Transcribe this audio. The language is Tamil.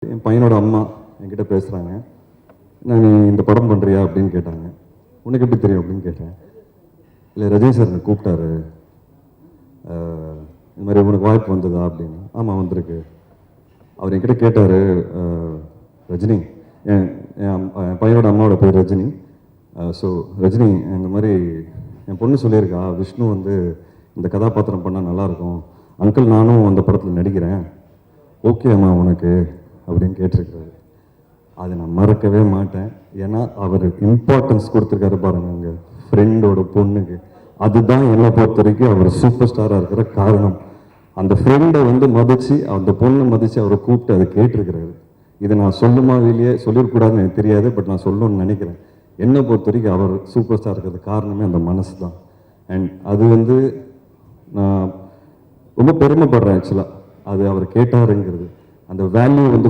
என் பையனோட அம்மா என்கிட்ட பேசுகிறாங்க. நான் நீ இந்த படம் பண்ணுறியா அப்படின்னு கேட்டாங்க. உனக்கு எப்படி தெரியும் அப்படின்னு கேட்டேன். இல்லை ரஜினி சார் என்னை கூப்பிட்டாரு, இந்த மாதிரி உனக்கு வாய்ப்பு வந்ததா அப்படின்னு. ஆமாம் வந்திருக்கு. அவர் என்கிட்ட கேட்டார், ரஜினி என் என் பையனோட அம்மாவோட பேர் ரஜினி. ஸோ ரஜினி இந்த மாதிரி என் பொண்ணு சொல்லியிருக்கா விஷ்ணு வந்து இந்த கதாபாத்திரம் பண்ணால் நல்லாயிருக்கும், அங்கிள் நானும் அந்த படத்தில் நடிக்கிறேன், ஓகே அம்மா உனக்கு அப்படின்னு கேட்டிருக்கிறாரு. அதை நான் மறக்கவே மாட்டேன். ஏன்னா அவர் இம்பார்ட்டன்ஸ் கொடுத்துருக்காரு பாருங்க அங்கே ஃப்ரெண்டோட பொண்ணுக்கு. அதுதான் என்னை பொறுத்த வரைக்கும் அவர் சூப்பர் ஸ்டாராக இருக்கிற காரணம். அந்த ஃப்ரெண்டை வந்து மதித்து அந்த பொண்ணை மதித்து அவரை கூப்பிட்டு அதை கேட்டிருக்கிறாரு. இதை நான் சொல்லுமா வெளியே சொல்லிடக்கூடாதுன்னு எனக்கு தெரியாது, பட் நான் சொல்லணும்னு நினைக்கிறேன். என்னை பொறுத்த வரைக்கும் அவர் சூப்பர் ஸ்டார் இருக்கிறது காரணமே அந்த மனசு தான். அண்ட் அது வந்து நான் ரொம்ப பெருமைப்படுறேன் ஆக்சுவலாக. அது அவர் கேட்டாருங்கிறது அந்த வேல்யூ வந்து